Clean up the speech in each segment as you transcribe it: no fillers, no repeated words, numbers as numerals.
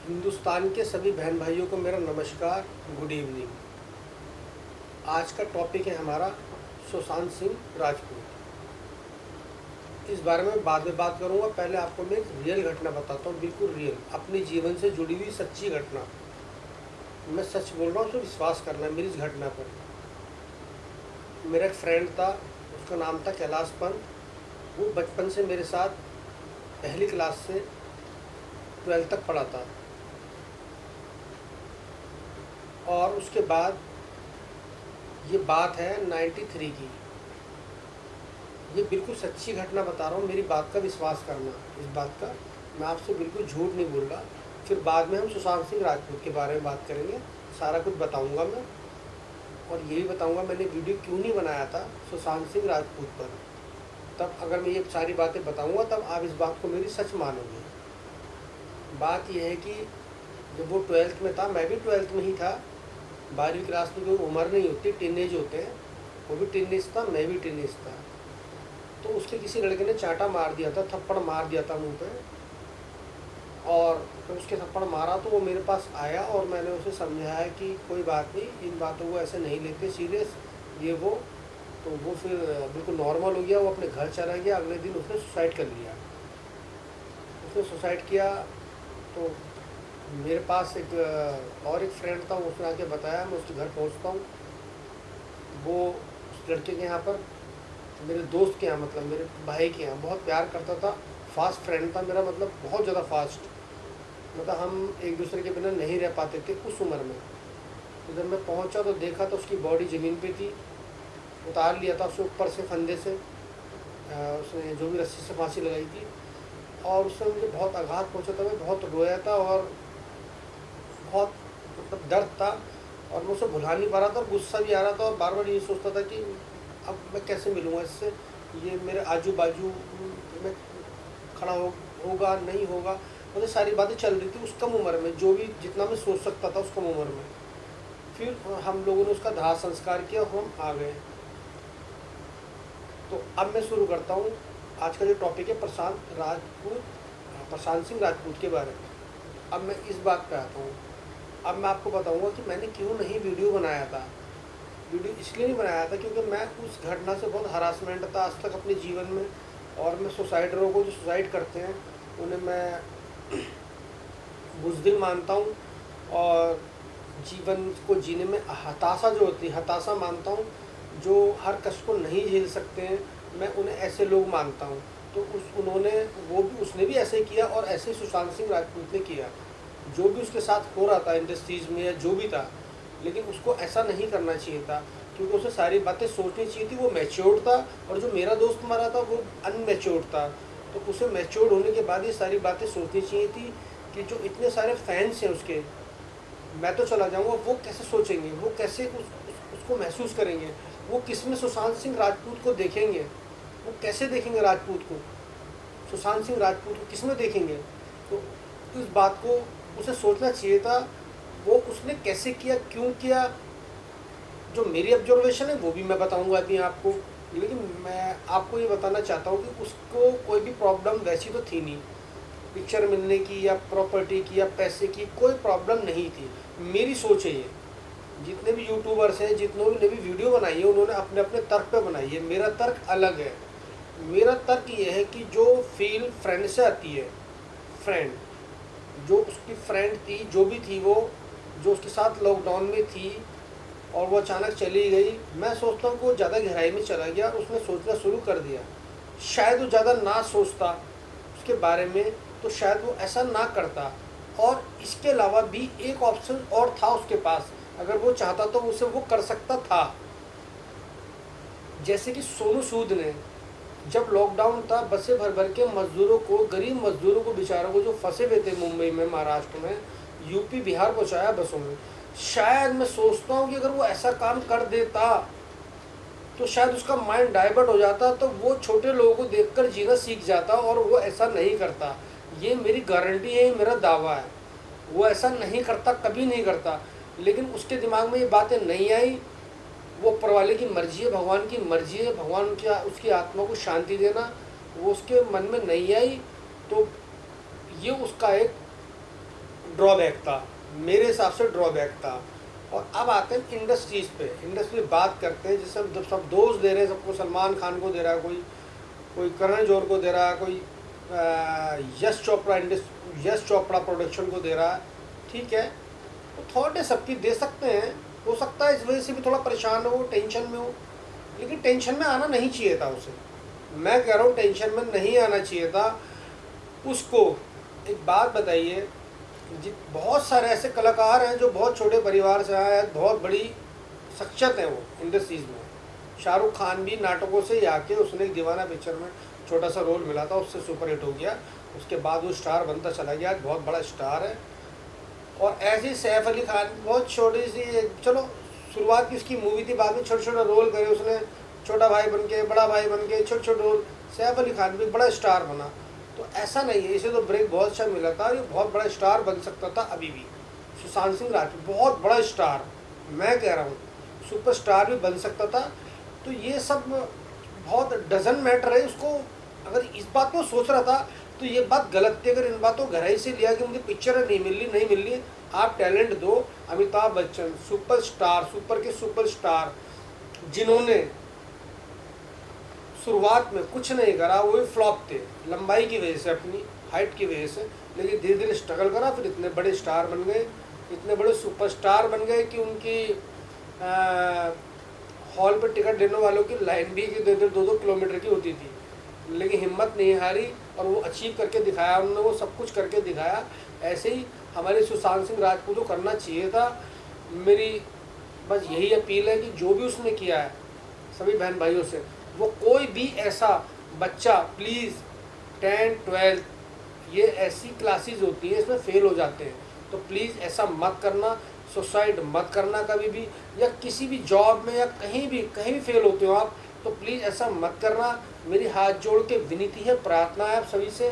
हिंदुस्तान के सभी बहन भाइयों को मेरा नमस्कार, गुड इवनिंग। आज का टॉपिक है हमारा सुशांत सिंह राजपूत। इस बारे में बाद में बात करूंगा। पहले आपको मैं एक रियल घटना बताता हूँ, बिल्कुल रियल, अपने जीवन से जुड़ी हुई सच्ची घटना। मैं सच बोल रहा हूँ, तो विश्वास करना है मेरी इस घटना पर। मेरा एक फ्रेंड था, उसका नाम था कैलाश पंत। वो बचपन से मेरे साथ पहली क्लास से 12th तक पढ़ा था, और उसके बाद ये बात है 93 की। ये बिल्कुल सच्ची घटना बता रहा हूँ, मेरी बात का विश्वास करना। इस बात का मैं आपसे बिल्कुल झूठ नहीं बोल रहा। फिर बाद में हम सुशांत सिंह राजपूत के बारे में बात करेंगे, सारा कुछ बताऊंगा मैं। और ये भी बताऊंगा मैंने वीडियो क्यों नहीं बनाया था सुशांत सिंह राजपूत पर। तब अगर मैं ये सारी बातें बताऊंगा तब आप इस बात को मेरी सच मानोगे। बात यह है कि जब वो 12th में था, मैं भी 12th में ही था। 12वीं क्लास में कोई उम्र नहीं होती, टीनेज होते हैं। वो भी टीनेज था, मैं भी टीनेज था। तो उसके किसी लड़के ने चांटा मार दिया था, थप्पड़ मार दिया था मुंह पे। और जब उसके थप्पड़ मारा तो वो मेरे पास आया और मैंने उसे समझाया कि कोई बात नहीं, इन बातों को ऐसे नहीं लेते सीरियस, ये वो। तो वो फिर बिल्कुल नॉर्मल हो गया, वो अपने घर चला गया। अगले दिन उसने सुसाइड कर लिया। उसने सुसाइड किया तो मेरे पास और एक फ्रेंड था, उसने आके बताया। मैं उसके घर पहुंचता हूँ, वो उस लड़के के यहाँ पर, मेरे दोस्त के यहाँ, मतलब मेरे भाई के यहाँ बहुत प्यार करता था। फास्ट फ्रेंड था मेरा, मतलब बहुत ज़्यादा फास्ट। मतलब हम एक दूसरे के बिना नहीं रह पाते थे उस उम्र में। तो जब मैं पहुंचा तो देखा तो उसकी बॉडी ज़मीन पे थी, उतार लिया था उसने ऊपर से फंदे से। उसने जो भी रस्सी से फांसी लगाई थी, और उससे मुझे बहुत आघात पहुंचा था। मैं बहुत रोया था और बहुत मतलब दर्द था, और मैं उसे भुला नहीं पा रहा था, और गुस्सा भी आ रहा था। और बार बार ये सोचता था कि अब मैं कैसे मिलूँगा इससे, ये मेरे आजू बाजू में खड़ा होगा नहीं होगा। मतलब सारी बातें चल रही थी उस कम उम्र में, जो भी जितना मैं सोच सकता था उस कम उम्र में। फिर हम लोगों ने उसका दाह संस्कार किया, हम आ गए। तो अब मैं शुरू करता हूँ। आज का जो टॉपिक है प्रशांत सिंह राजपूत के बारे में। अब मैं इस बात पे आता हूँ। अब मैं आपको बताऊंगा कि मैंने क्यों नहीं वीडियो बनाया था। वीडियो इसलिए नहीं बनाया था क्योंकि मैं उस घटना से बहुत हरासमेंट था आज तक अपने जीवन में। और मैं सुसाइडरों को, जो सुसाइड करते हैं, उन्हें मैं बुज़दिल मानता हूँ। और जीवन को जीने में हताशा जो होती है, हताशा मानता हूँ। जो हर कष्ट को नहीं झेल सकते हैं, मैं उन्हें ऐसे लोग मानता हूँ। तो उसने भी ऐसे किया, और ऐसे सुशांत सिंह राजपूत ने किया। जो भी उसके साथ हो रहा था इंडस्ट्रीज़ में या जो भी था, लेकिन उसको ऐसा नहीं करना चाहिए था, क्योंकि उसे सारी बातें सोचनी चाहिए थी। वो मैच्योर्ड था, और जो मेरा दोस्त मरा था वो अनमैच्योर्ड था। तो उसे मैच्योर्ड होने के बाद ये सारी बातें सोचनी चाहिए थी कि जो इतने सारे फैंस हैं उसके, मैं तो चला जाऊंगा, वो कैसे सोचेंगे, वो कैसे उसको महसूस करेंगे, वो किस में सुशांत सिंह राजपूत को देखेंगे, वो कैसे देखेंगे राजपूत को, सुशांत सिंह राजपूत को किस में देखेंगे। तो इस बात को उसे सोचना चाहिए था। वो उसने कैसे किया, क्यों किया, जो मेरी ऑब्जर्वेशन है वो भी मैं बताऊंगा अभी आपको। लेकिन मैं आपको ये बताना चाहता हूँ कि उसको कोई भी प्रॉब्लम वैसी तो थी नहीं, पिक्चर मिलने की या प्रॉपर्टी की या पैसे की कोई प्रॉब्लम नहीं थी। मेरी सोच है ये। जितने भी यूट्यूबर्स हैं, जितनों ने भी वीडियो बनाई है, उन्होंने अपने अपने तर्क पे बनाई है। मेरा तर्क अलग है। मेरा तर्क ये है कि जो फील फ्रेंड से आती है, फ्रेंड, जो उसकी फ्रेंड थी, जो भी थी वो, जो उसके साथ लॉकडाउन में थी और वो अचानक चली गई, मैं सोचता हूँ कि वो ज़्यादा गहराई में चला गया और उसने सोचना शुरू कर दिया। शायद वो ज़्यादा ना सोचता उसके बारे में, तो शायद वो ऐसा ना करता। और इसके अलावा भी एक ऑप्शन और था उसके पास, अगर वो चाहता तो उसे वो कर सकता था। जैसे कि सोनू सूद ने, जब लॉकडाउन था, बसें भर भर के मजदूरों को, गरीब मजदूरों को, बेचारों को, जो फंसे हुए थे मुंबई में, महाराष्ट्र में, यूपी बिहार पहुंचाया बसों में। शायद मैं सोचता हूँ कि अगर वो ऐसा काम कर देता तो शायद उसका माइंड डाइवर्ट हो जाता, तो वो छोटे लोगों को देखकर जीना सीख जाता, और वो ऐसा नहीं करता। ये मेरी गारंटी है, मेरा दावा है। वो ऐसा नहीं करता, कभी नहीं करता। लेकिन उसके दिमाग में ये बातें नहीं आई। वो ऊपर वाले की मर्जी है, भगवान की मर्जी है, भगवान क्या उसकी आत्मा को शांति देना, वो उसके मन में नहीं आई। तो ये उसका एक ड्रॉबैक था, मेरे हिसाब से ड्रॉबैक था। और अब आते हैं इंडस्ट्रीज़ पे। इंडस्ट्री बात करते हैं, जिससे जब सब दोस्त दे रहे हैं, सबको सलमान खान को दे रहा है, कोई करण जौहर को दे रहा है, कोई यश चोपड़ा प्रोडक्शन को दे रहा है। ठीक है, तो थॉट है सबकी, दे सकते हैं। हो सकता है इस वजह से भी थोड़ा परेशान हो, टेंशन में हो, लेकिन टेंशन में आना नहीं चाहिए था उसे। मैं कह रहा हूँ टेंशन में नहीं आना चाहिए था उसको। एक बात बताइए, बहुत सारे ऐसे कलाकार हैं जो बहुत छोटे परिवार से आए हैं, बहुत बड़ी शख्सियत है वो इंडस्ट्रीज़ में। शाहरुख खान भी नाटकों से ही आके, उसने एक दीवाना पिक्चर में छोटा सा रोल मिला था, उससे सुपरहिट हो गया, उसके बाद वो स्टार बनता चला गया, बहुत बड़ा स्टार है। और ऐसे ही सैफ अली खान बहुत छोटी सी, चलो शुरुआत की उसकी मूवी थी, बाद में छोटे छोटे रोल करे उसने, छोटा भाई बन के, बड़ा भाई बन के, छोटे छोटे रोल। सैफ अली खान भी बड़ा स्टार बना। तो ऐसा नहीं है, इसे तो ब्रेक बहुत अच्छा मिला था, ये बहुत बड़ा स्टार बन सकता था अभी भी। सुशांत सिंह राजपूत बहुत बड़ा स्टार, मैं कह रहा हूँ सुपर स्टार भी बन सकता था। तो ये सब बहुत डजन मैटर है उसको। अगर इस बात को सोच रहा था तो ये बात गलत थी। अगर इन बातों को गहराई से लिया कि मुझे पिक्चर नहीं मिल रही, आप टैलेंट दो। Amitabh Bachchan super star, super के सुपर स्टार, जिन्होंने शुरुआत में कुछ नहीं करा, वो भी फ्लॉप थे लंबाई की वजह से, अपनी हाइट की वजह से, लेकिन धीरे धीरे स्ट्रगल करा, फिर इतने बड़े स्टार बन गए, इतने बड़े सुपरस्टार बन गए कि उनकी हॉल पर टिकट देने वालों की लाइन भी 2-2 किलोमीटर की होती थी, लेकिन हिम्मत नहीं हारी और वो अचीव करके दिखाया उन्होंने, वो सब कुछ करके दिखाया। ऐसे ही हमारे सुशांत सिंह राजपूत को करना चाहिए था। मेरी बस यही अपील है कि जो भी उसने किया है सभी बहन भाइयों से, वो कोई भी ऐसा बच्चा प्लीज़ 10, 12 ये ऐसी क्लासेस होती हैं, इसमें फेल हो जाते हैं, तो प्लीज़ ऐसा मत करना, सुसाइड मत करना कभी भी, या किसी भी जॉब में या कहीं भी फेल होते हो आप, तो प्लीज़ ऐसा मत करना। मेरी हाथ जोड़ के विनती है, प्रार्थना है आप सभी से,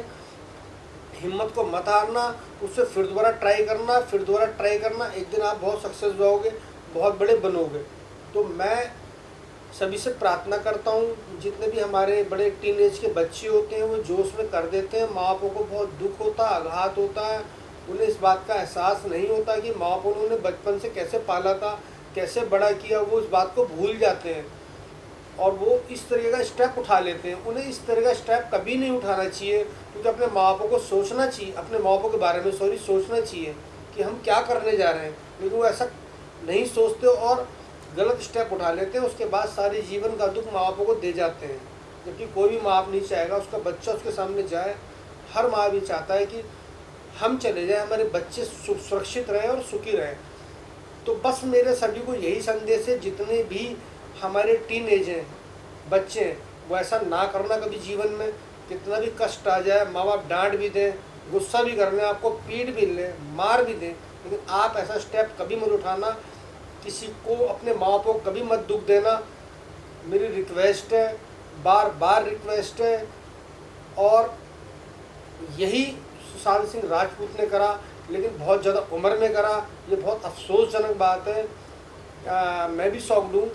हिम्मत को मत हारना, उससे फिर दोबारा ट्राई करना, फिर दोबारा ट्राई करना, एक दिन आप बहुत सक्सेस होगे, बहुत बड़े बनोगे। तो मैं सभी से प्रार्थना करता हूँ, जितने भी हमारे बड़े टीनेज के बच्चे होते हैं वो जोश में कर देते हैं, माँ बापों को बहुत दुख होता है, आघात होता है, उन्हें इस बात का एहसास नहीं होता कि माँ बापों ने उन्हें बचपन से कैसे पाला था, कैसे बड़ा किया, वो इस बात को भूल जाते हैं और वो इस तरह का स्टेप उठा लेते हैं। उन्हें इस तरह का स्टेप कभी नहीं उठाना चाहिए, क्योंकि अपने माँ बापों को सोचना चाहिए, अपने माँ बापों के बारे में सोचना चाहिए कि हम क्या करने जा रहे हैं, लेकिन वो ऐसा नहीं सोचते और गलत स्टेप उठा लेते हैं। उसके बाद सारे जीवन का दुख माँ बापों को दे जाते हैं, जबकि कोई भी माँ बाप नहीं चाहेगा उसका बच्चा उसके सामने जाए। हर माँ भी चाहता है कि हम चले जाएं, हमारे बच्चे सुरक्षित रहें और सुखी रहें। तो बस मेरे सभी को यही संदेश है, जितने भी हमारे टीनेज हैं, बच्चे हैं, वो ऐसा ना करना कभी जीवन में। कितना भी कष्ट आ जाए, माँ बाप डांट भी दें, गुस्सा भी कर लें, आपको पीट भी लें, मार भी दें, लेकिन आप ऐसा स्टेप कभी मत उठाना, किसी को अपने माँ बाप को कभी मत दुख देना। मेरी रिक्वेस्ट है, बार बार रिक्वेस्ट है। और यही सुशांत सिंह राजपूत ने करा, लेकिन बहुत ज़्यादा उम्र में करा, ये बहुत अफसोसजनक बात है। मैं भी शॉक्ड हूँ,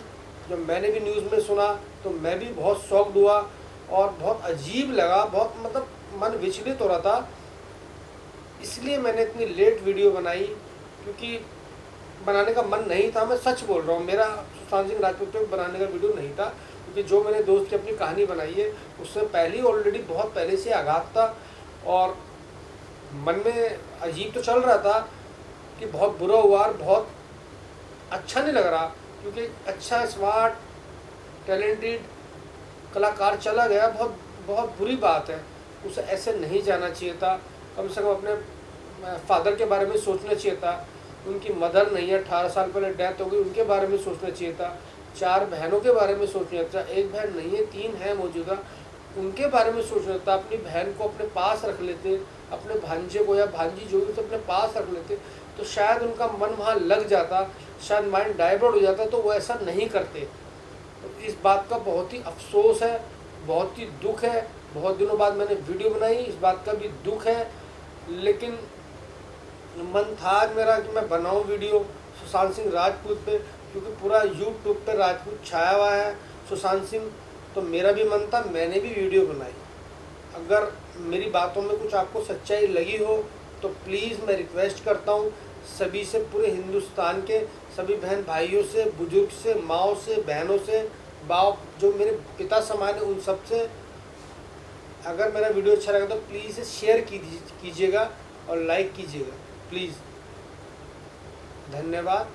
जब मैंने भी न्यूज़ में सुना तो मैं भी बहुत शॉक्ड हुआ और बहुत अजीब लगा, बहुत मतलब मन विचलित हो रहा था। इसलिए मैंने इतनी लेट वीडियो बनाई, क्योंकि बनाने का मन नहीं था। मैं सच बोल रहा हूँ, मेरा सुशांत सिंह राजपूत पे बनाने का वीडियो नहीं था, क्योंकि जो मैंने दोस्त की अपनी कहानी बनाई है उससे पहले ही ऑलरेडी बहुत पहले से आघात था और मन में अजीब तो चल रहा था कि बहुत बुरा हुआ और बहुत अच्छा नहीं लग रहा, क्योंकि अच्छा स्मार्ट टैलेंटेड कलाकार चला गया, बहुत बहुत बुरी बात है। उसे ऐसे नहीं जाना चाहिए था। कम से कम अपने फादर के बारे में सोचना चाहिए था। उनकी मदर नहीं है, 18 साल पहले डेथ हो गई, उनके बारे में सोचना चाहिए था। 4 बहनों के बारे में सोचना था, 1 बहन नहीं है, 3 हैं मौजूदा, उनके बारे में सोचना था। अपनी बहन को अपने पास रख लेते, अपने भांजे को या भांजी जो भी तो अपने पास रख लेते, तो शायद उनका मन वहाँ लग जाता, शायद माइंड डाइवर्ट हो जाता, तो वो ऐसा नहीं करते। तो इस बात का बहुत ही अफसोस है, बहुत ही दुख है। बहुत दिनों बाद मैंने वीडियो बनाई, इस बात का भी दुख है, लेकिन मन था मेरा कि मैं बनाऊं वीडियो सुशांत सिंह राजपूत पे, क्योंकि पूरा यूट्यूब पे राजपूत छाया हुआ है, सुशांत सिंह। तो मेरा भी मन था, मैंने भी वीडियो बनाई। अगर मेरी बातों में कुछ आपको सच्चाई लगी हो तो प्लीज़ मैं रिक्वेस्ट करता हूँ सभी से, पूरे हिंदुस्तान के सभी बहन भाइयों से, बुजुर्ग से, माँओं से, बहनों से, बाप जो मेरे पिता समान है, उन सब से, अगर मेरा वीडियो अच्छा लगा तो प्लीज़ शेयर कीजिएगा और लाइक कीजिएगा प्लीज़। धन्यवाद।